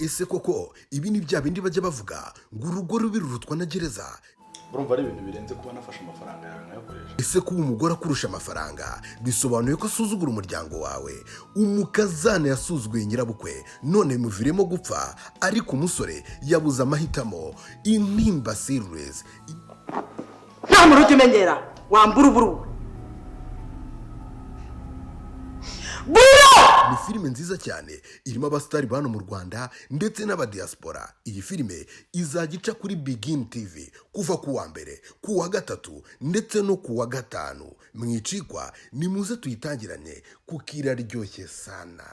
ese koko ibi ni bya bindi bajya bavuga ngo urugo rubi rurutwa na gereza? urumva ari ibintu birenze kuba nafashe amafaranga yawe nkayakoresha. ese kuba umugore akurusha amafaranga bisobanuye ko asuzugura umuryango wawe? umukazana yasuzuguye nyirabukwe none muviremo gupfa, ariko umusore yabuze amahitamo. Intimba series. nta muntu ujya umenyera wambura uburuwe. Ni filime nziza cyane irimo abasitari bano mu Rwanda ndetse n'abadiaspora. Iyi filime izajya ica kuri Begin TV kuva ku wa mbere, ku wa gatatu ndetse no ku wa gatanu. Mwicikwa ni muze tuyitangiranye kuko iraryoshye sana.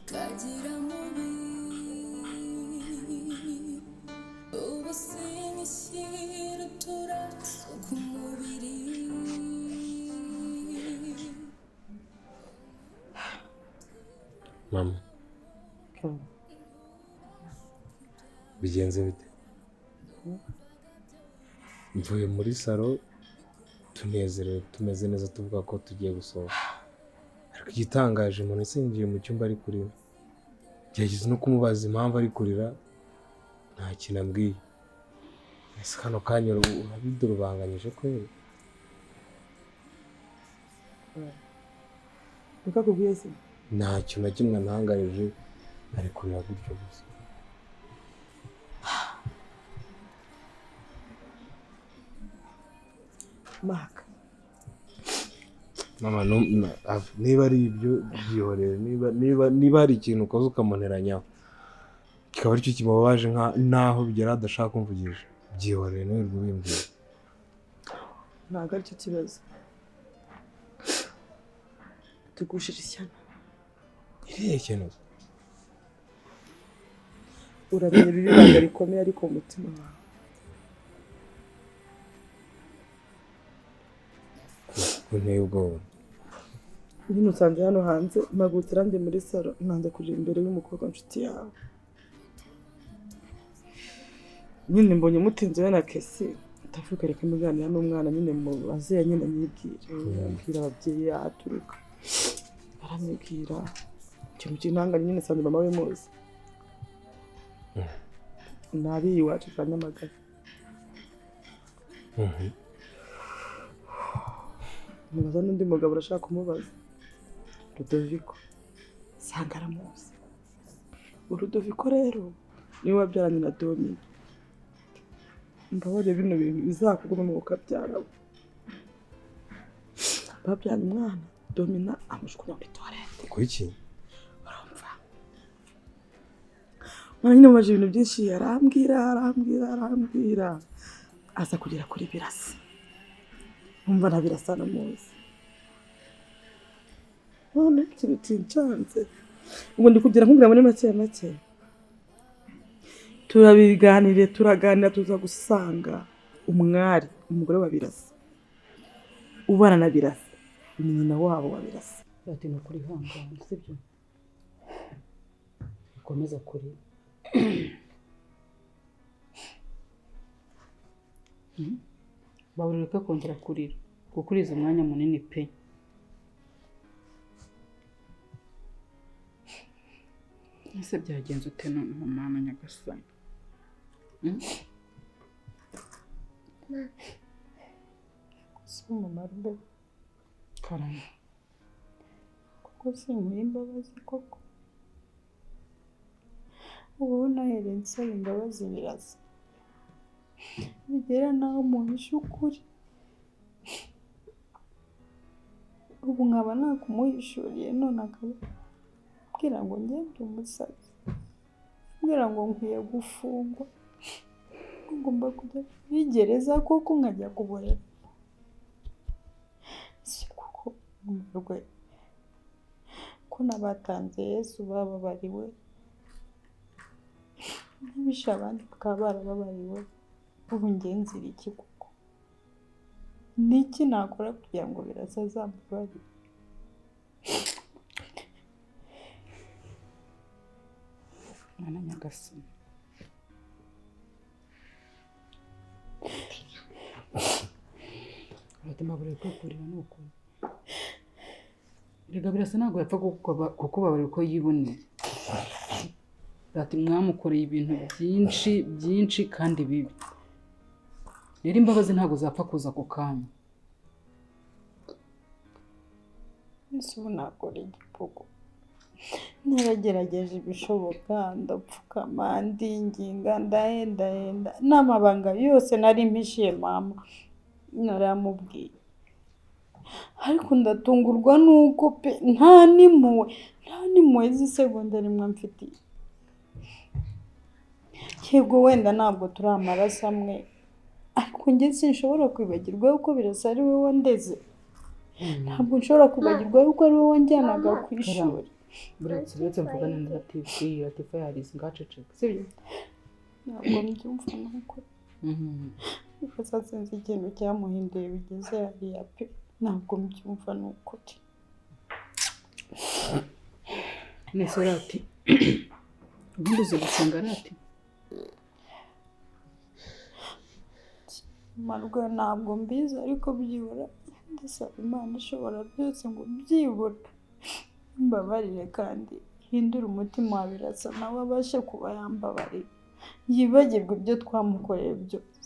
Kagira mubi ubusini shyira turaso ku mubiri. Mama bigenze bite? Mvuye muri salo tunezerewe tumeze neza tuvuga ko tugiye gusohoka, ariko igitangaje umuntu singiye mu cyumba ari kurira. Byageze no kumubaza impamvu ari kurira nta kintu ambwiye. Ese kano kanya urabidurubanganyije kweli? Ukakubwiye se? Nta kintu na kimwe ntangarije, ari kurira gutyo gusa. Maka Mama niba ari ibyo byihorere, niba hari ikintu ukoze ukamuneranyaho kikaba aricyo kimubabaje naho bigera adashaka kumvugisha, byihorere ntiwirirwe ubimbwira. ntabwo aricyo kibazo, tugushije ishyano. Irihe kintu? Uramenya ibibi ibanga rikomeye ariko mu mutima wawe. Kunteye ubwoba. Nyine usanze hano hanze mpagutse ranjye muri salo nanze kurira imbere y'umukobwa nshuti yawe. Nyine mbonye mutinze we na Kesi ndavuga reka muganira n'umwana nyine mubaze nyine nyibwire, abwira ababyeyi aturuka. Baramubwira ikintu cy'intangane nyine sanze mama we muzi. Nabi iwacu kwa Nyamagabe. Mubaza n'undi mugabo urashaka kumubaza. Rudoviko sanga aramuzi. Rudoviko rero niwe wabyaranye na Domi. Mbabare bino bintu bizakuguma mu kabyara. Babyaranye umwana Domina amushukura muri toilette. Kuki? Urumva? Nyine mubaje ibintu byinshi arambwira. Aza kugera kuri Birasa. Umva na Birasa namuzi. None ikintu kincanze. Ubu ndi kugira nkubwira muri make. Turaganira tuza gusanga umugore wa Birasa. Ubana na Birasa. Ni nyina wabo wa Birasa. Bati no kuri hangana sibyo? Komeza kuri. Babureka kongera kurira. Gukuriza umwanya munini pe. Ese byagenze ute none mama Nyagasani? Soma marbo Karame. kuko sinkwiye imbabazi koko. Ubu nahereye nsaba imbabazi Birasa. Bigera naho muhishe ukuri. Ubu nkaba nakumuhishuriye none akaba bwira ngo ngende umusazi. Bwira ngo nkwiye gufungwa. Ngomba kujya bigereza koko nkajya kuborera. Si kuko umurwe ko nabatanze Yesu bababariwe. Nibisha abandi bakaba barababariwe. Ubu ngenzira iki kuko? Niki nakora kugira ngo Birasa azambabarire? Mwana Nyagasani. Fatima buri kwipfurira ni ukuri. Rega birasa ntabwo yapfa kukubabarira uko yiboneye. Ati mwamukoreye ibintu byinshi kandi bibi. Rero imbabazi ntabwo zapfa kuza ku kanya. ese ubu nakora igipugu naragerageje ibishoboka ndapfukama ndinginga ndahenda n'amabanga yose nari mpishiye mama naramubwiye ariko ndatungurwa nuko pe nta n'impuhwe z'isegonda rimwe mfitiye. Yego wenda ntabwo turi amaraso amwe ariko njye sinshobora kwibagirwa yuko birasa ari wowe wandeze. Ntabwo nshobora kwibagirwa yuko ari wowe wanjyanaga ku ishuri. Buretse mvugana na Latifa yarize ngaceceka sibyo? Ntabwo mbyumva nuko gusa sinzi ikintu cyamuhinduye bigeze hariya pe ntabwo mbyumva nuko nese Lati ubundi uzi gusenga Lati? Marwe ntabwo mbizi ariko byibura ndasaba Imana ishobora byose ngo byibura mbabarire kandi hindura umutima wa Birasa nawe abashe kuba yambabarira yibagirwe ibyo twamukoreye byose.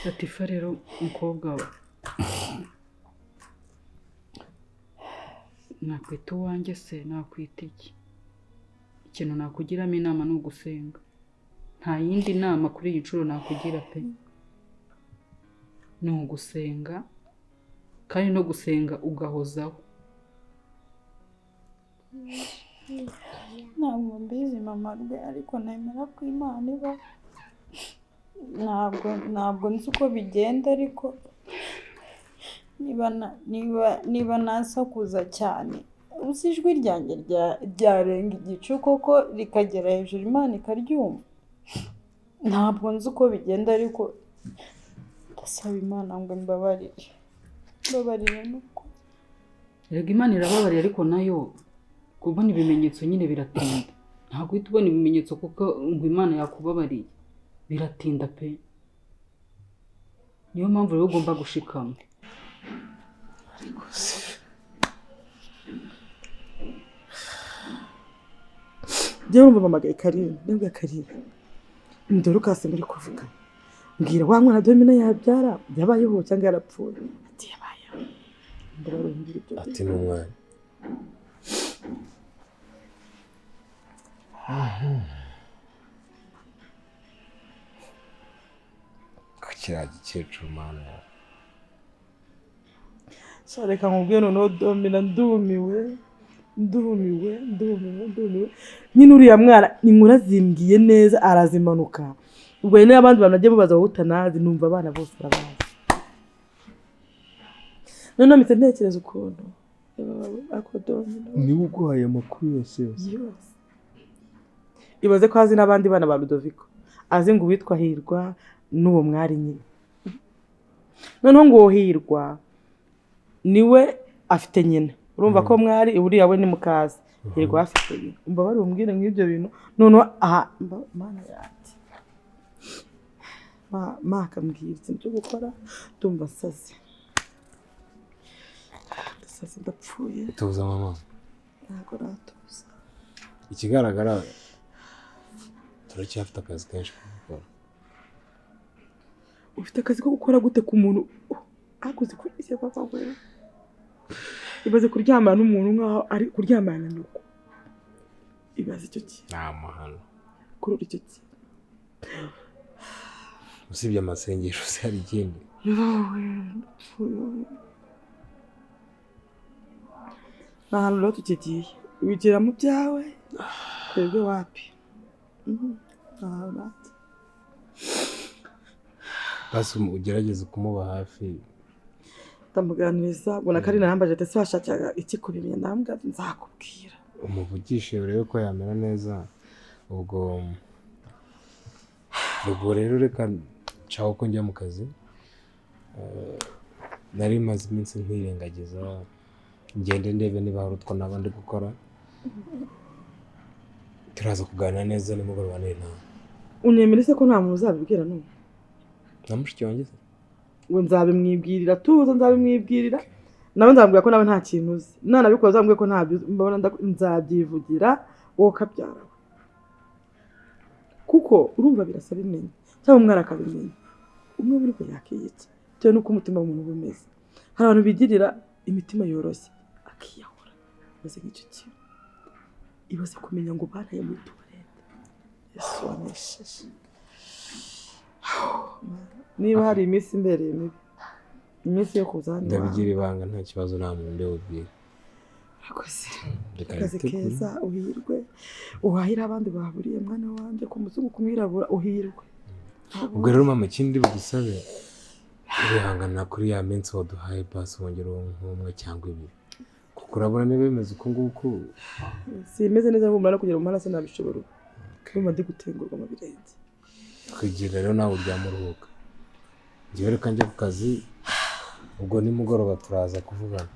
Latifa rero umukobwa we nakwita uwanjye se nakwita iki? Ikintu nakugiramo inama ni ugusenga. Nta yindi nama kuri iyi nshuro nakugira pe. Ni ugusenga kandi no gusenga ugahozaho. Ntabwo mbizi mama rwe ariko nemera ko Imana iba. Ntabwo nzi uko bigenda ariko niba nasakuza cyane uzi ijwi ryanjye ryarenga igicu koko rikagera hejuru Imana ikaryumva. Ntabwo nzi uko bigenda ariko ndasaba Imana ngo mbabarire nuko. Rega Imana irababarira ariko nayo kubona ibimenyetso nyine biratinda. Ntabwo uhita ubona ibimenyetso kuko ngo Imana yakubabariye. Biratinda pe. Niyo mpamvu rero ugomba gushikama. Njyewe mpamagaye Karine nibwo Karine ndoro kase muri kuvuga mbwira wa mwana Domina yabyara yabayeho cyangwa yarapfuye ati yabayeho ndabarumbira ibyo ati n'umwana kiriya gikecuru mana so reka nkubwiye noneho Domina ndumiwe nyine uriya mwana inkura zimbwiye neza arazimanuka ubwo nyine abandi bantu bagiye mubaza wowe utanazi numva abana bose barabazi noneho mpita ntekereza ukuntu ako Domina niwe uguhaye amakuru yose ibaze ko azi n'abandi bana ba Ludovico azi ngo uwitwa Hirwa n'uwo mwari nyine noneho ngo Hirwa niwe afite nyina urumva ko mwari uriya we ni mukazi Hirwa afite nyina umva bari umbwire nk'ibyo bintu noneho aha mana yati maka mbwira ikintu cyo gukora tumva sazi ndapfuye tuza mama ntabwo natuza ikigaragara turacyafite akazi kenshi ko gukora. Ufite akazi ko gukora gute ku muntu akuze kurya papa we ibaze kuryamana n'umuntu nkaho ari kuryamana nuko ibaze icyo kintu nta mahano kuri icyo kintu usibye amasengesho se hari ikindi ahantu rero tukigiye wigira mu byawe twebwe wapi basi ugerageze kumuba hafi ndamuganiriza ubona ko ari narambaje ati se washakaga iki kubimenya ndambwira nzakubwira umuvugishe urebe ko yamera neza ubwo rero reka nshaka ko njya mu kazi nari maze iminsi nkwirengagiza ngende ndebe niba hari utwo naba ndi gukora turaza kuganira neza nimugoroba n'inama unyemere se ko nta muntu uzabibwira n'umwe na mushiki wanjye se ngo nzabimwibwirira tuza nzabimwibwirira nawe nzambwira ko nawe nta kintu uzi nanabikora nzambwira ko ntabyo mbona nzabyivugira wowe kabyara kuko urumva birasa bimenya cyangwa umwana akabimenya umwe muri ko yakiyitse bitewe n'uko umutima w'umuntu uba umeze hari abantu bigirira imitima yoroshye akiyahura maze nk'icyo kintu ibaze kumenya ngo baraye muri tuwarete yesu wanesheje niba hari iminsi imbereye mibi iminsi yo kuza hano ndabigira ibanga nta kibazo nta muntu ndabubwira urakoze akazi keza uhirwe uhahira abandi baburiye mwana wanjye ku muzungu kumwirabura uhirwe ubwo rero mama ikindi bugusabe urihangana kuri ya minsi waduhaye basi wongera nk'umwe cyangwa ibiri kuko urabona niba bimeze uko nguko simeze neza nk'umwana kugira ngo umwana nabishobora ubu ndi gutengurwa mu birenge kugira rero nawe uryamuruhuka njyewe reka njye ku kazi ubwo nimugoroba turaza kuvugana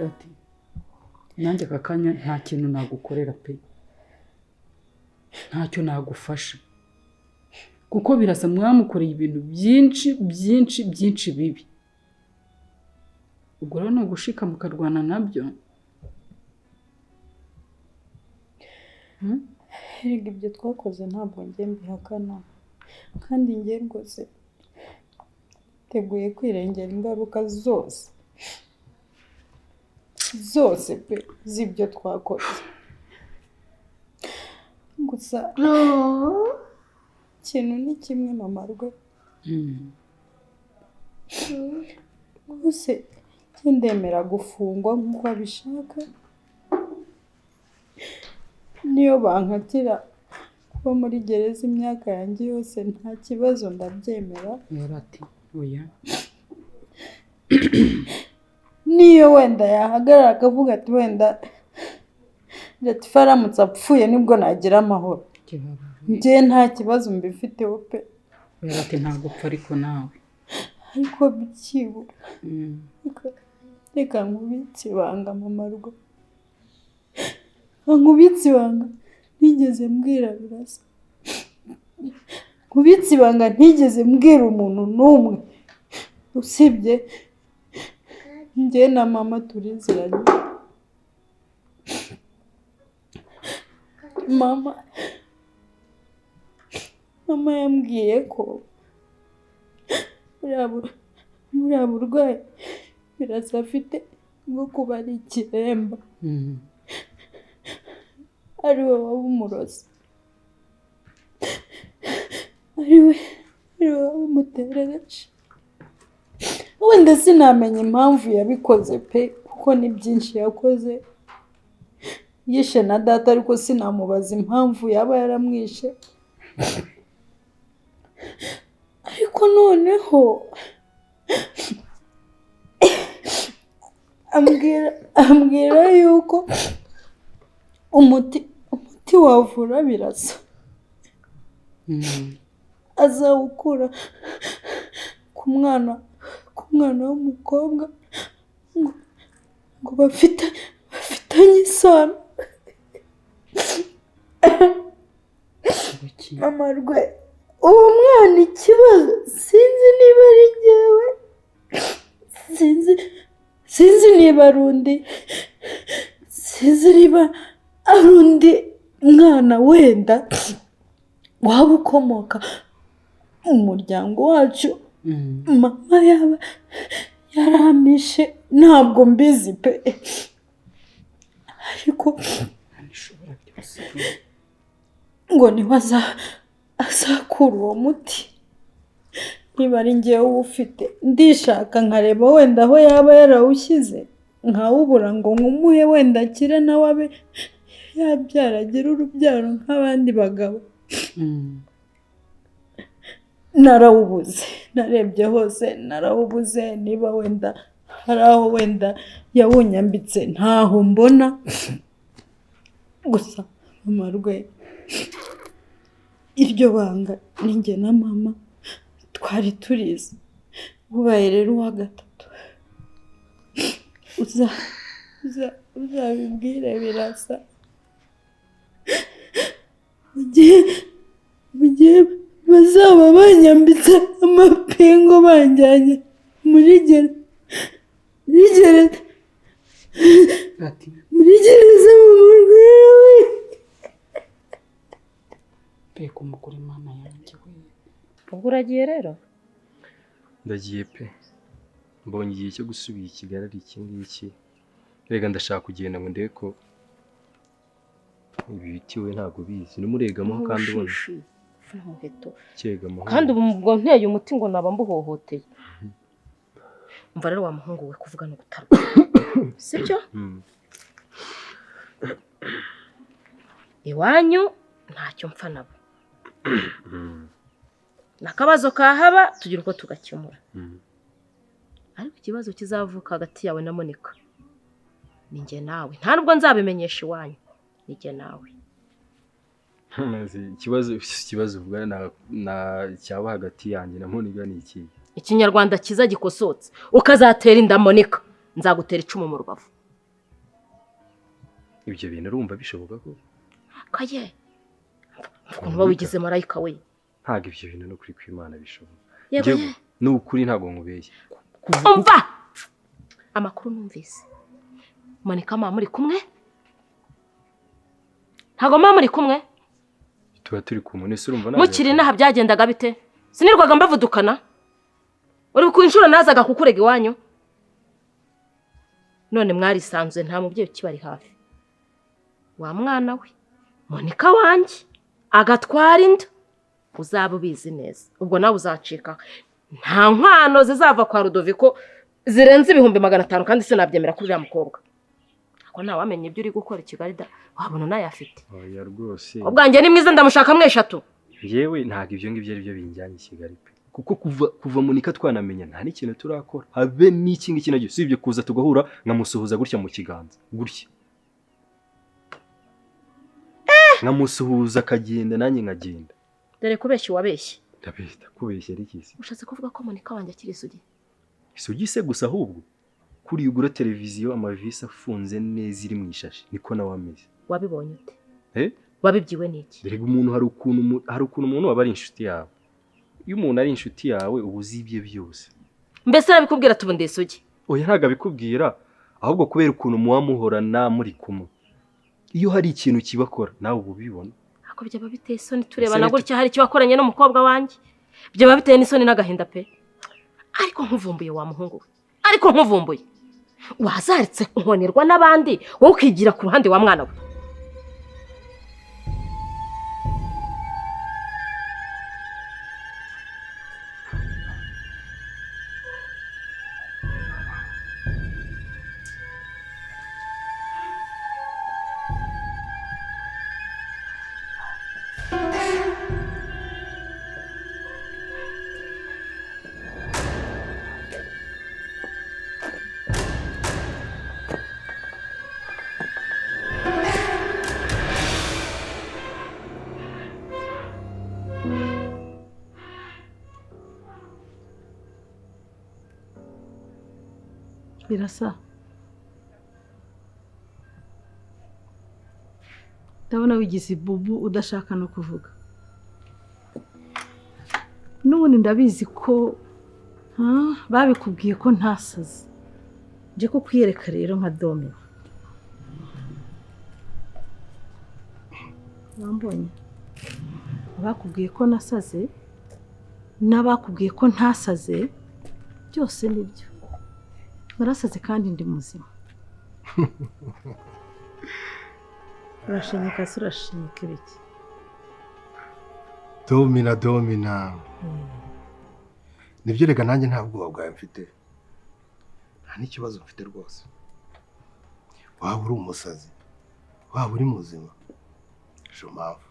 ati nanjye aka kanya nta kintu nagukorera pe ntacyo nagufasha kuko birasa mwamukoreye ibintu byinshi byinshi byinshi bibi ubwo rero ni ugushika mukarwana nabyo erega ibyo twakoze ntabwo njye mbihakana kandi njye rwose teguye kwirengera ingaruka zose pe z'ibyo twakoze gusa ikintu ni kimwe mama rwe rwose ndemera gufungwa nk'uko abishaka niyo bankatira kuba muri gereza imyaka yanjye yose nta kibazo ndabyemera ati oya niyo wenda yahagarara akavuga ati wenda Latifa aramutse apfuye nibwo nagira amahoro njye nta kibazo mbifiteho pe ati ntabwo upfa ariko nawe ariko byibura reka nkubitse ibanga mama rwo nkubitse ibanga ntigeze mbwira birasa nkubitse ibanga ntigeze mbwira umuntu n'umwe usibye njye na mama turiziranye mama yambwiye ko buriya burwayi birasa afite bwo kuba ari ikiremba ari we waba umurozi ari we waba umuterereje wenda sinamenya impamvu yabikoze pe kuko ni byinshi yakoze yishe na data ariko sinamubaza impamvu yaba yaramwishe ariko noneho ambwira yuko umuti wavura birasa azawukura ku mwana w'umukobwa ngo bafitanye isano mama rwe uwo mwana ikibazo sinzi niba ari njyewe sinzi niba ari undi sinzi niba ari undi mwana wenda waba ukomoka mu muryango wacu mama yaba yaramishe ntabwo mbizi pe ariko ngo niba azakura uwo muti niba ari njyewe uwufite ndishaka nkareba wenda aho yaba yarawushyize nkawubura ngo nkumuhe wenda akire nawe abe yabyara agire urubyaro nk'abandi bagabo. Narawubuze, narebye hose narawubuze, niba wenda hari aho wenda yawunyambitse ntaho mbona. Gusa mama rwe iryo banga ni njye na mama twari turizi. Ubaye rero uwa gatatu uzabibwire Birasa mu gihe bazaba banyambitse amapingu banjyanye muri gereza mu murwi. Mbega umugore Imana yanjye we. Ubwo uragiye rero? Ndagiye pe, mbonye igihe cyo gusubira i Kigali ari iki ngiki. Rega ndashaka kugenda ngo ndebe ko ibi biti we ntabwo bizi nimuregamo kandi ubona cyegamo kandi ubu ngo nteye umuti ngo naba mbuhohoteye. Umva rero wa muhungu we kuvuga no gutarwa sibyo? Iwanyu ntacyo mpfa nabo, nakabazo kahaba tugira uko tugakemura, ariko ikibazo kizavuka hagati yawe na Monica ni njye nawe, nta nubwo nzabimenyesha iwanyu, ni njye nawe. ikibazo uvuga na cyaba hagati yanjye na Monica ni iki? Ikinyarwanda kiza gikosotse ukazatera inda Monica nzagutera icumu mu rubavu. Ibyo bintu urumva bishoboka ko? Kaye ukuntu bawigize marayika we. Ntabwo ibyo bintu no kuri kw'Imana bishoboka. Yego ni ukuri ntabwo nkubeshye. Umva amakuru numvise Monica mama muri kumwe? Ntago mama muri kumwe? Tuba turi kumwe nese urumva nawe. Mukiri naha byagendaga bite? Sinirwaga mbavudukana? Uri ku inshuro nazaga kukurega iwanyu? None mwari sanzwe nta mubyeyi ukibari hafi. Wa mwana we Monica wanjye agatwara inda uzaba ubizi neza. Ubwo nawe uzacika. Nta nkwano zizava kwa Rudoviko zirenze 500 kandi sinabyemera kuri ya mukobwa. Ako nta wamenye ibyo uri gukora i Kigali da wabona naye afite. Oya rwose. Ubwanjye ni mwiza ndamushaka mweshatu. Yewe ntabwo ibyo ngibyo ari byo binjyanye i Kigali pe. Kuko kuva Monica twanamenya nta n'ikintu turakora. Habe n'iki ngiki nacyo sibyo kuza tugahura nkamusuhuza gutya mu kiganza. Gutya. Nkamusuhuza akagenda nanjye nkagenda. Dore kubeshya wabeshye. Ndabeshya kubeshya ari iki? Ushatse kuvuga ko Monica wanjye akiri isugi? Isugi se gusa ahubwo kuri ugura televiziyo amavisi afunze neza iri mu ishashi niko nawe ameze. Wabibonye ute? Wabibyiwe n'iki? Dore umuntu hari ukuntu umuntu waba ari inshuti yawe. Iyo umuntu ari inshuti yawe ubuzi ibye byose. Mbese arabikubwira tubundi isugi? Oya ntago abikubwira ahubwo kubera ukuntu muwa muhorana muri kumwe. Iyo hari ikintu kibakora nawe ubibona. Ako byaba biteye isoni turebana gutya hari icyo wakoranye n'umukobwa wanjye. Byaba biteye n'isoni n'agahinda pe. Ariko nkuvumbuye wa muhungu. Ariko nkuvumbuye. Wazaritse nkonerwa n'abandi wowe ukigira ku ruhande wa mwana we. Birasa ndabona wigize bubu udashaka no kuvuga. N'ubundi ndabizi ko babikubwiye ko ntasaze. Nje ko kwiyereka rero nka Domi. Wambonye bakubwiye ko nasaze n'abakubwiye ko ntasaze byose nibyo. Narasaze kandi ndi muzima. Urashinyika surashinyika biki? Domina. nibyo rega nanjye nta bwoba bwawe mfite, nta n'ikibazo mfite rwose. Waba uri umusazi, waba uri muzima, ejo mpamvu.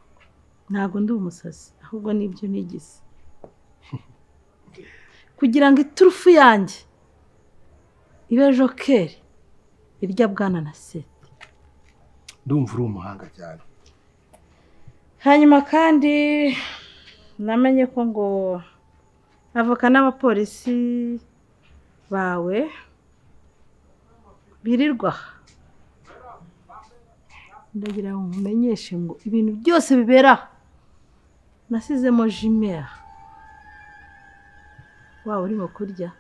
ntabwo ndi umusazi ahubwo nibyo nigize kugira ngo iturufu yanjye ibe jokeri irya bwana na seti. Ndumva uri umuhanga cyane. Hanyuma kandi namenye ko ngo avoka n'abapolisi bawe birirwa ndagira ngo nkumenyeshe ngo ibintu byose bibera nasizemo jimera. Waba urimo kurya,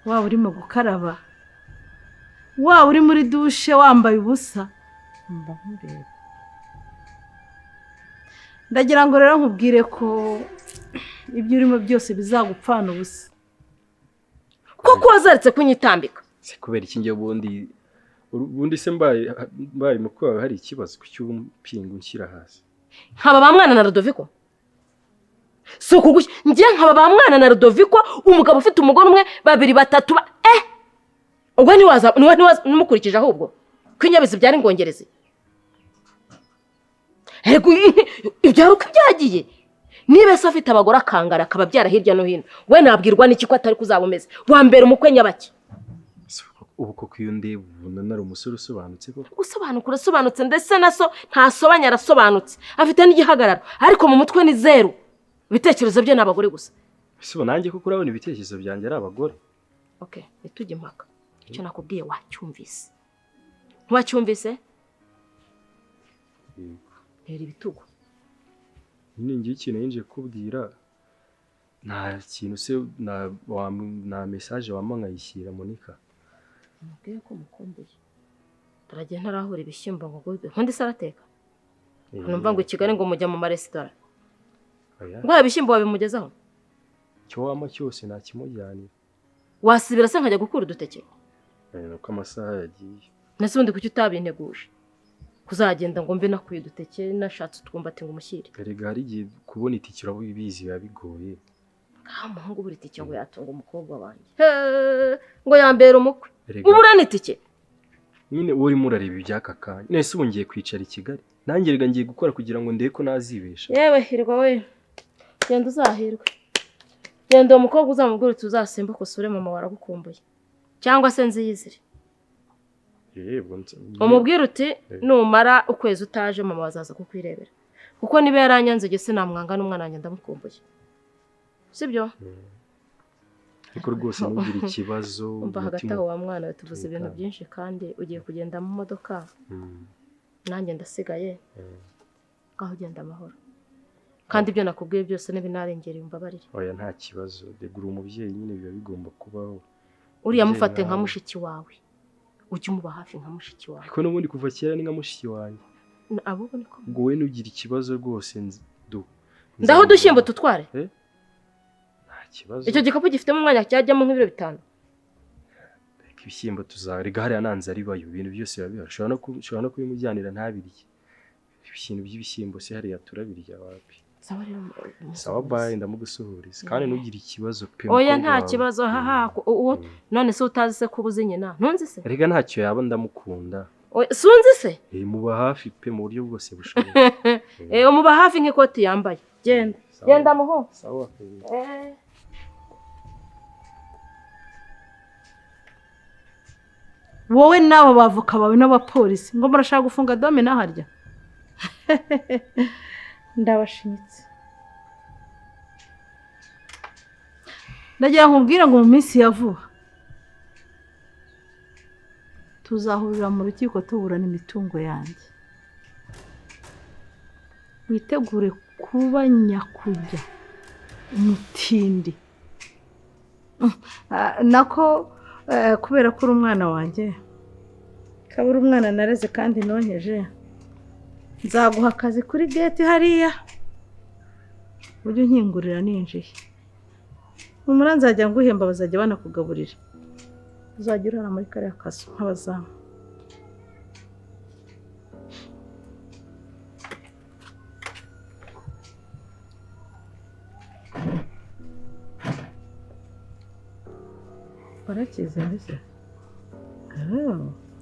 waba urimo gukaraba, waba uri muri dushe wambaye ubusa, mba nkureba. Ndagira ngo rero nkubwire ko ibyo urimo byose bizagupfana ubusa. Kuko wazaretse kunyitambika. Se kubera iki ngiye ubundi se mbaye mukuru wawe hari ikibazo ku cy'umpinga unshyira hasi. Nkaba ba mwana na Rodoviko. So kugushya ngiye nkaba ba mwana na Rodoviko, umugabo ufite umugore umwe, babiri, batatu ubwo niwaza numukurikije ahubwo kwinyabizi byari ngongereze. Ego ibyaruka byagiye. Niba se afite abagore akangara akababyara hirya no hino, we nabwirwa n'iki ko atari kuzabumeze? Wambere umukwe nyabaki. Ubu koko iyo ndeba ubona nari umusore usobanutse koko. Urasobanutse ndetse naso ntasobanya arasobanutse. Afite n'igihagararo ariko mu mutwe ni zero. Ibitekerezo bye n'abagore gusa. Ese nanjye koko urabona ibitekerezo byanjye ari abagore. Okay, nitujye impaka. Icyo nakubwiye wacyumvise. Ntiwacyumvise? Heri bitugo. Ningiye ikintu yinje kubwira nta kintu se na message wamangayishyira Monica. Mubwiye ko mukumbuye. Turagiye ntarahura ibishyimbo ngo gube. Nkundi sarateka. Numva ngo Kigali ngo mujya mu maresitora. Ngo ibishyimbo wabimugezaho. Cyo wama cyose nakimujyanira. Wasibira se nkajya gukura uduteke. Nuko amasaha yagiye. Nase ubundi kuki utabinteguje. Kuzagenda ngo mbe nakuye uduteke nashatse utwumbati ngo umushyire. Erega hari igihe kubona itike urabo ibizi biba bigoye. Umuhungu buri tike ngo yatunga umukobwa wanjye. Ngo yambera umukwe. Uburane itike. Nyine uri murareba ibyaka kanya. Nese ubu ngiye kwicara i Kigali. Nanjye rega ngiye gukora kugira ngo ndebe ko nazibesha. Yewe hirwa we. Genda uzahirwe. Genda umukobwa uzamubwira tuzasemba ko sure mama waragukumbuye. Cyangwa se nziyizire. Yego umubwira uti numara ukwezi utaje mama wazaza kukwirebera. Kuko niba yaranyanze gese namwanga n'umwana wanjye ndamukumbuye. Sibyo? Ariko rwose nugira ikibazo. Umva hagati aho wa mwana tuvuze ibintu byinshi kandi ugiye kugenda mu modoka. Nanjye ndasigaye. Aho ugenda amahoro. Kandi ibyo nakubwiye byose n'ibinarengera umbabarire. Oya nta kibazo. Degura umubyeyi nyine biba bigomba kubaho. Uriya mufate nka mushiki wawe. Ujye umuba hafi nka mushiki wawe. Ariko n'ubundi kuva kera ni nka mushiki wanjye. Abo niko. Ngo we nugira ikibazo rwose ndaho dushyimbo tutware. Kibazo. Icyo gikapu gifitemo umwanya cyajyamo nk'ibiro 5. Reka ibishyimbo tuzarega hariya nanze ari bayo ibintu byose babira. Ushobora no kubimujyanira ntabirye. Ibishyimbo by'ibishyimbo se hariya turabirya wapi. Sawa rero. Sawa bye ndamugusuhuriza. Kandi nugira ikibazo pe. Oya nta kibazo uwo none se utazi se kubuze nyina. Ntunzi se? Rega ntacyo yaba ndamukunda. Sunzi se? Muba hafi pe mu buryo bwose bushoboka. Umuba hafi nk'ikoti yambaye. Genda muho. Sawa. Wowe nawe bavuka bawe n'abapolisi ngo murashaka gufunga dome naharya. Ndabashimitse. Ndagira nkubwira ngo mu minsi ya vuba tuzahurira mu rukiko tuburana imitungo yanjye. Witegure kuba nyakujya umutindi. Nako kubera ko uri umwana wanjye kabura umwana nareze kandi nonyeje nzaguha akazi kuri gate hariya ujye unkingurira ninjiye. Umura nzajya nguhemba bazajya banakugaburira. Uzajya urara muri kariya kazu nk'abazamu. warakize mbese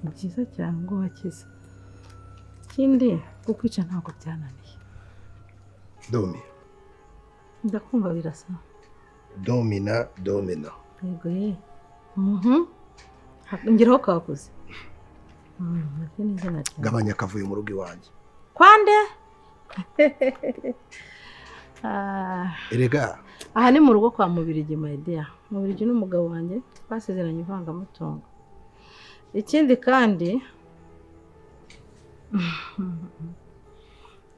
ni byiza cyane ngo wakize ikindi kukwica ntabwo byananiye Domi ndakumva birasa domina yego ye ngeraho kakuze gabanya akavuye mu rugo iwanjye kwande erega aha ni mu rugo kwa Mubirigi Maidea Mubirigi n'umugabo wanjye basezeranye ivangamutungo ikindi kandi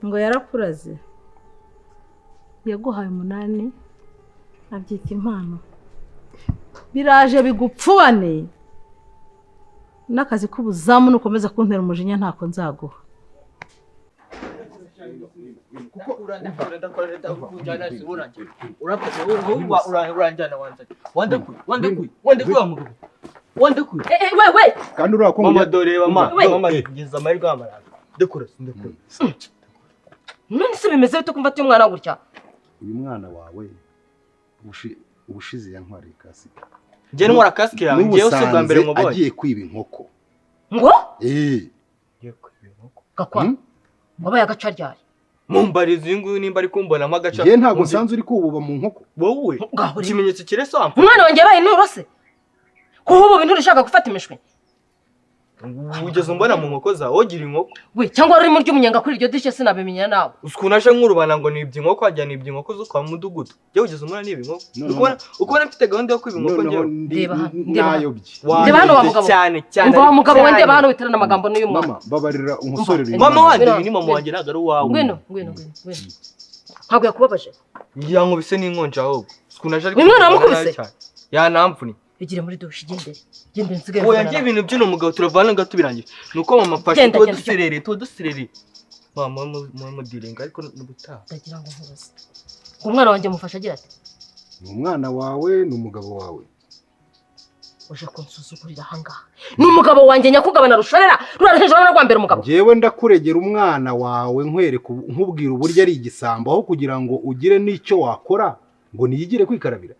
ngo yarakuraze yaguhaye 8 abyita impano biraje bigupfubane n'akazi k'ubuzamu nukomeza kuntera umujinya ntako nzaguha kuko urandakora kujyana siburangira urapfa uranjyana wandekuye we kandi urakumva mama dore mama ngeza amahirwe y'amaranga ndekura none se bimeze bite kumva ati umwana gutya uyu mwana wawe ubushize yantwariye kasike njye ntwara kasike yawe njyewe usubwa mbere mu boye agiye kwiba inkoko ngo agiye kwiba inkoko gakwa wabaye agacaryari mumbariza uyu nguyu nimba ari kumbonamo agaca njye ntabwo nsanze uri kububa mu nkoko wowe ikimenyetso kiresampa umwana wanjye yabaye nturose kuba ubu bintu urashaka gufata imishwi ugeze umbona mu nkoko zawe wogira inkoko we cyangwa uri muri ry'umunyenga kuri iryo dishe sinabimenya nawe ukuntu aje nk'urubana ngo ni iby'inkoko wajya ni iby'inkoko zo kwa mudugudu njyewe ugeze umbona ni iby'inkoko ukubona mfite gahunda yo kwiba inkoko njyewe ndeba hano wa mugabo cyane umva wa mugabo wende hano witerana amagambo n'uyu mwana mama babarira umusorere mama wanjye ni mama wanjye ntabwo ari uwawe ngwino ntabwo yakubabaje ngira ngo bise n'inkonja ahubwo ukuntu aje uyu mwana wamukubise yanamvuni igire muri dushe gende nsigaye oya ngiye ibintu by'uno mugabo turavana ngo tubirangije nuko mama fashe tuba duserere mama mudirenga ariko n'ubutaha ndagira ngo nkubaze umwana wanjye mufasha agira ati ni umwana wawe ni umugabo wawe uje kunsuzugurira ahangaha ni umugabo wanjye nyakugabana rushorera rura hejuru no rwambera umugabo njyewe ndakuregera umwana wawe nkwereka nkubwira uburyo ari igisambo aho kugira ngo ugire n'icyo wakora ngo niyigire kwikarabira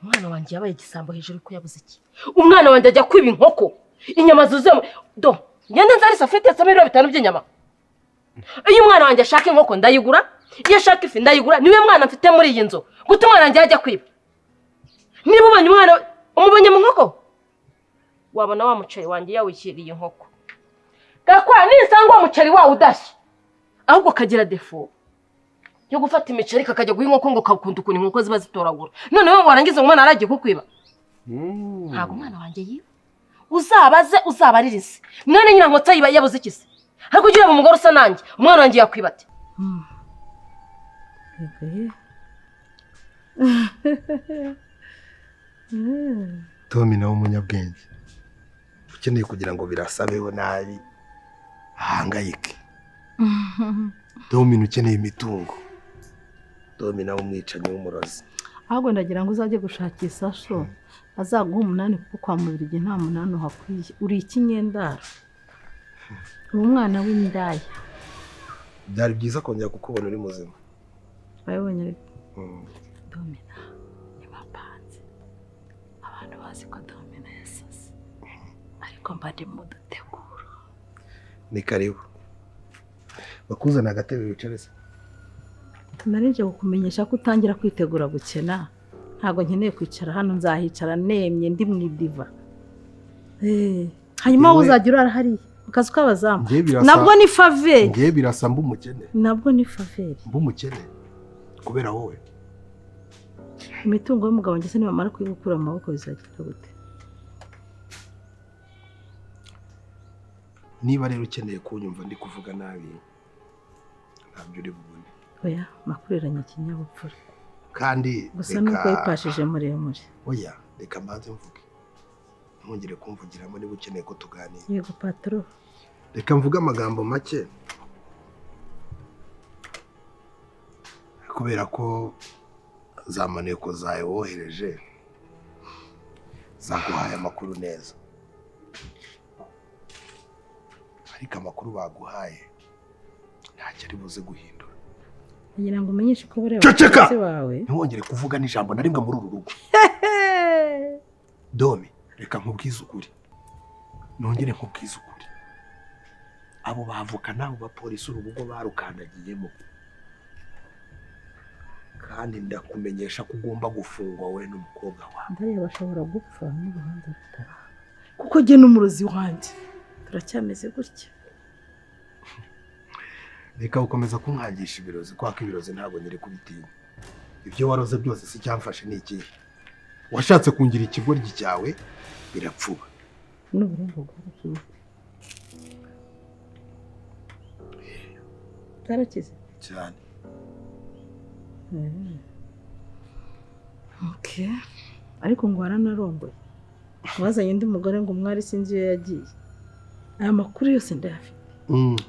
umwana wanjye yabaye igisambo hejuru ko yabuze iki umwana wanjye ajya kwiba inkoko inyama zuzuye ngende nzari safete yasamo ibiro 5 by'inyama iyo umwana wanjye ashaka inkoko ndayigura iyo ashaka ifi ndayigura niwe mwana mfite muri iyi nzu guta umwana wanjye ajya kwiba niba ubonye umwana umubonye mu nkoko wabona wa muceri wanjye yawikiriye inkoko gakwa nisanga umuceri wawe udashye ahubwo kagira defo yo gufata imiceri kakajya guha inkoko ngo kakunda ukuntu inkoko ziba zitoragura none wowe warangiza umwana aragiye kukwiba ntabwo umwana wanjye yiba uzabaze uzabaririze mwene nyina nkotsa yiba yabuze ikisi ariko ugira mu mugore usa nanjye umwana wanjye yakwiba ati Tomi nawe umunyabwenge ukeneye kugira ngo birasabeho nabi ahangayike Tomi ukeneye imitungo Tomi nawe umwicanyi w'umurozi ahubwo ndagira ngo uzajye gushakisha so azaguha 8 kuko kwa Mubirigi nta 8 hakwiye uri ikinyendara uwo mwana w'indaya byari byiza kongera kukubona uri muzima bayibonye Domina ni mapanze abantu bazi ko Domina yasase ariko mbade mu duteguro ni karibu bakuzana agatebe wicarese tumarije kukumenyesha ko utangira kwitegura gukena ntago nkeneye kwicara hano nzahicara nemye ndi mu idiva hanyuma uzajya urara hariya mukazi k'abazamu nabwo ni faveri ngiye birasa mbumukene nabwo ni faveri mbumukene kubera wowe imitungo y'umugabo ngese nibamara kuyigukura mu maboko bizagira gute niba rero ukeneye kunyumva ndi kuvuga nabi ntabyo uri bubone oya makureranye ikinyabupfura kandi gusa nuko yipashije muremure oya reka mbanze mvuge ntongere kumvugiramo niba ukeneye ko tuganira yego patro reka mvuge amagambo make kubera ko za maneko zawe wohereje zaguhaye amakuru neza ariko amakuru baguhaye ntacyo ari buze guhindura kugira ngo umenyeshe ko bari abakozi bawe ntiwongere kuvuga n'ijambo na rimwe muri uru rugo Dome reka nkubwize ukuri nongere nkubwize ukuri abo bavuka n'abo bapolisi urubugo barukandagiyemo kandi ndakumenyesha ko ugomba gufungwa wowe n'umukobwa wawe. ndariya bashobora gupfa n'urubanza rutara kuko jye n'umurozi wanjye turacyameze gutya. Reka ukomeza kunkangisha ibirozi kwako ibirozi ntabwo nyiri kubitinya. Ibyo waroze byose si cyamfashe ni iki? Washatse kungira ikigoryi cyawe birapfuba. N'uburembo bwarakize. Bwarakize cyane. Okay. Ariko ngo waranarongoye. Wazanye undi mugore ngo umwari sinzi iyo yagiye. Aya makuru yose ndayafite.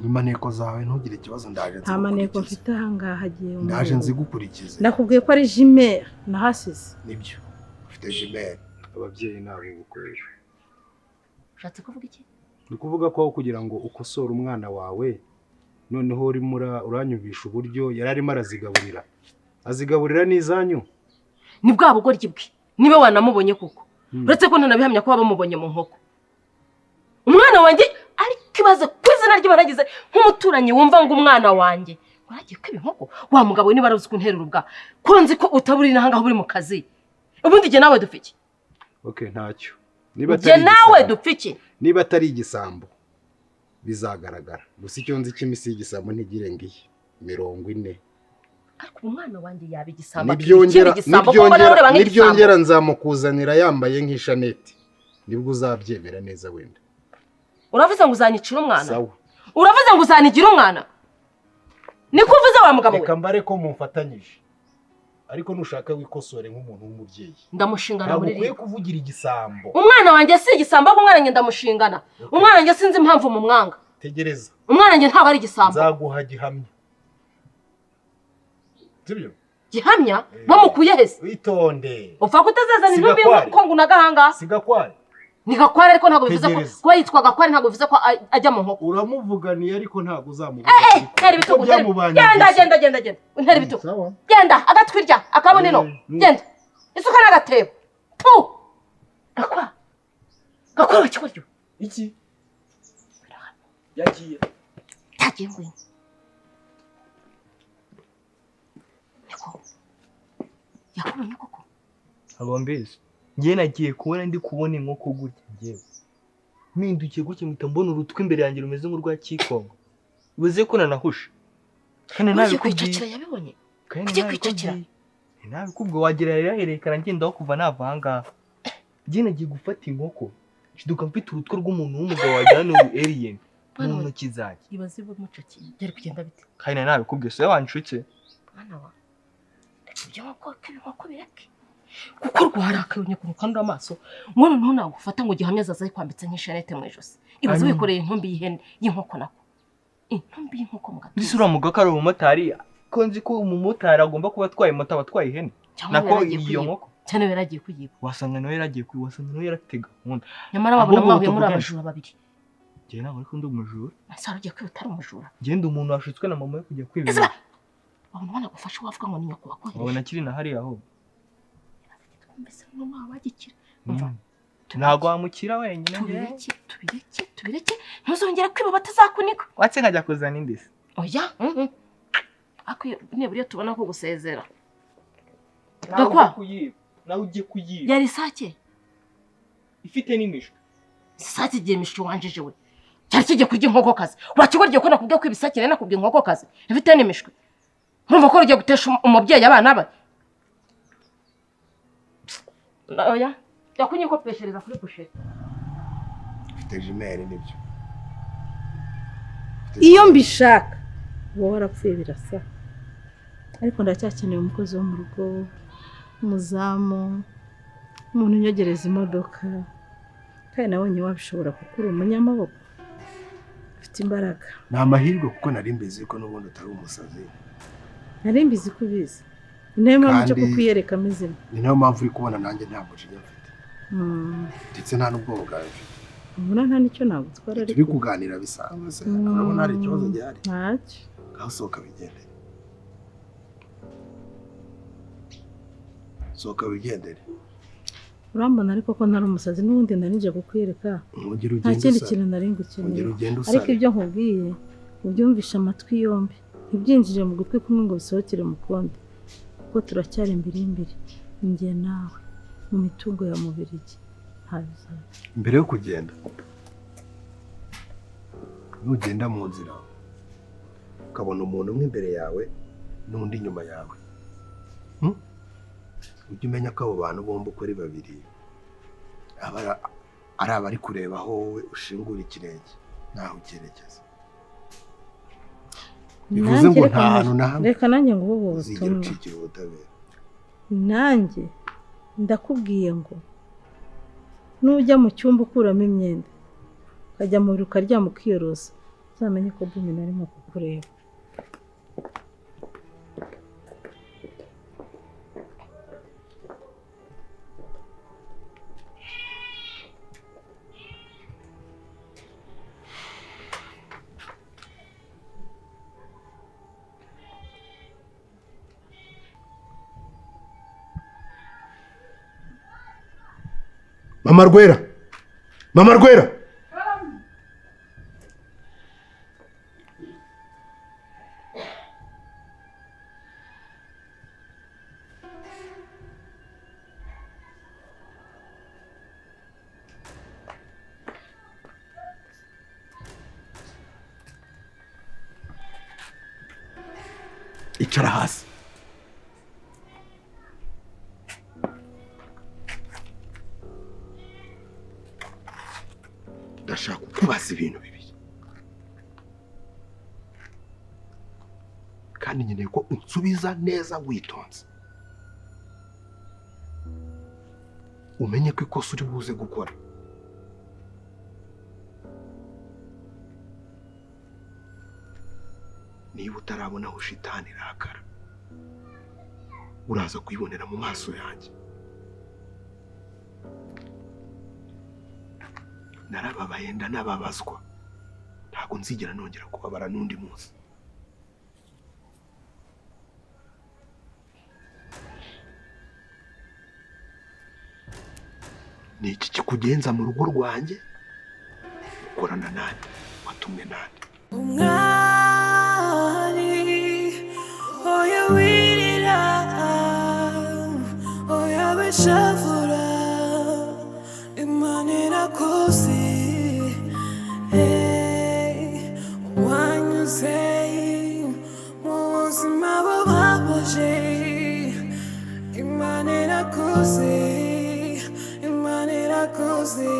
Imaneko zawe ntugire ikibazo ndaje nzi. Nta maneko mfite ahangaha agiye. Ndaje nzi gukurikiza. Nakubwiye ko ari Jimere nahasize. Nibyo. Ufite Jimere. Ababyeyi nabo gukoresha. Ushatse kuvuga iki? Ni kuvuga ko kugira ngo ukosore umwana wawe noneho urimo uranyumvisha uburyo yari arimo arazigaburira. Azigaburira n'izanyu. Ni bwa bugoryi bwe. Nibe wanamubonye kuko. Uretse ko nanabihamya ko bamubonye mu nkoko. Umwana wanjye ari kibaze kwizina ry'ibaragize nk'umuturanyi wumva ngo umwana wanjye waragiye kwiba inkoko. Wa mugabo we niba arazi kunterura ubwa. Ko nzi ko utaburi nahanga buri mu kazi. Ubundi je nawe dufiki. Okay, ntacyo. Niba atari nawe dupfiki. Niba atari igisambo bizagaragara. Gusa icyo nzi cy'imisi y'igisambo ntigire ngiye 40. Ariko umwana wanjye yabe igisambo. Nibyongera nzamukuzanira yambaye nk'ishaneti. Nibwo uzabyemera neza wenda. Uravuze ngo uzanyicira umwana? Sawa. Uravuze ngo uzanigira umwana? Niko uvuze wa mugabo we? Reka mbare ko mumfatanyije. Ariko nushaka wikosore nk'umuntu w'umubyeyi. Ndamushingana muri riri. Ntabwo kuvugira igisambo. Umwana wanjye si igisambo ko umwana wanjye ndamushingana. Umwana wanjye sinzi impamvu mu mwanga. Tegereza. Umwana wanjye ntabwo ari igisambo. Nzaguha gihamya. Sibyo? Gihamya? Bamukuye hese? Witonde. Upfa kutazazana intumbi ko ngunagahanga. Sigakwari. Ni gakware ariko ntabwo bivuze ko kuba yitwa gakware ntabwo bivuze ko ajya mu nkoko. Uramuvuganiye ariko ntabwo uzamuvuga. Ntari bitugu. Genda. Ntari bitugu. Genda agatwirya akaboneno. Genda. Isuka nagatebo. Tu. Gakwa wakikoryo. Iki? Yagiye. Yagiye ngwino. Niko. Yakubonye koko. Abombizi. Ngiye nagiye kubona ndi kubona inkoko gutya ngiye. Mpindukiye gutya mpita mbona urutwe imbere yanjye rumeze nk'urwa Kikongo. Ubuze ko nanahusha. Kandi nawe kwicakira yabibonye. Kujye kwicakira. Nawe kubwo wagira yaherekana ngenda kuva navanga. Ngiye nagiye gufata inkoko. Kiduka mfite urutwe rw'umuntu w'umugabo wajyana alien. Mu ntoki zanjye. Ibaze bo mucakiye. Byari kugenda bite? Kandi nawe kubwo se wanshutse. Mwana wa. Ibyo nkoko bireke. Kuko rwarakaye ku rukanda amaso none ntunagufata ngo gihamya zaza kwambitse nk'ishanete mu ijosi. Ibaze wikoreye intumbi y'ihene y'inkoko nako. Intumbi y'inkoko mu gato. Ndisura mu gakaro umumotari ko nzi ko umumotari agomba kuba atwaye moto abatwaye ihene. Nako iyo nkoko cyane yaragiye kuyiba. Wasanga nawe yaragiye kuyiba, wasanga nawe yaratega nkunda. Nyamara babona mwahuye muri abajura babiri. Ngiye nawe ariko ndi umujura. Nasara ugiye kwiba utari umujura. Ngende umuntu washutswe na mama we kujya kwibira. Babona gufasha wavuga ngo ni nyoko wakoresha. Babona kiri na hari aho. Mbese no wagikira. Ntago wamukira wenyine ngiye. Tubireke. Ntuzongera kwiba batazakunika. Watse nkajya kuzana indisi. Oya. Akwiye neburiye tubona ko gusezera. Gakwa. Nawe ugiye kuyiba. Yari sake. Ifite n'imishwi. Sake igiye mishwi wanjeje we. Cyari kigiye kurya inkoko kazi. Urakigorye ko nakubwiye ko ibisakire nakubwiye inkoko kazi. Ifite n'imishwi. Urumva ko ugiye gutesha umubyeyi abana ba. Oya, yakunye ko peshereza kuri busheri. Ufite Jimere nibyo. Iyo mbishaka wowe warapfuye birasa. Ariko ndacyakeneye umukozi wo mu rugo, umuzamu, umuntu unyogereza imodoka. Kandi nabonye wabishobora kuko uri umunyamaboko. Ufite imbaraga. Ni amahirwe kuko nari mbizi ko n'ubundi utari umusazi. Nari mbizi ko ubizi. Niyo mpamvu cyo kukwiyereka amazina. Ni nayo mpamvu uri kubona nanjye nta mujinya mfite. Ndetse nta n'ubwoba bwawe mfite. Ubona nta nicyo nagutwara ariko. Turi kuganira bisanzwe se. Urabona hari ikibazo gihari. Ntacyo. Aho sohoka bigendere. Sohoka bigendere. urambona ariko ko ntari umusazi n'ubundi narinje kukwereka nta kindi kintu nari ngukeneye ariko ibyo nkubwiye ubyumvisha amatwi yombi ntibyinjire mu gutwi kumwe ngo bisohokere mu kundi kuko turacyari imbiri njye nawe mu mitungo ya Mubirigi ntabizaba. mbere yo kugenda nugenda mu nzira ukabona umuntu umwe imbere yawe n'undi inyuma yawe ujye umenya ko abo bantu bombi uko ari babiri ari abari kureba aho wowe ushingura ikirenge naho ucyerekeza bivuze ngo nta hantu na hamwe reka nanjye ngo ubu uzigera ucikira ubutabera. nanjye ndakubwiye ngo nujya mu cyumba ukuramo imyenda ukajya mu biro ukaryama ukiyorosa uzamenye ko Domina arimo kukureba. Mama Rwera! Mama Rwera! Icara hasi. Ndashaka kukubaza ibintu bibiri kandi nkeneye ko unsubiza neza witonze umenye ko ikosa uri buze gukora niba utarabona aho shitani irakara uraza kuyibonera mu maso yanjye. Narababaye ndanababazwa ntabwo nzigera nongera kubabara n'undi munsi. Ni iki kikugenza mu rugo rwanjye ukorana nande watumwe nande umwari oya wirira oya beshavura Imana irakoze wanyuze mu buzima bubabaje Imana irakoze Imana irakoze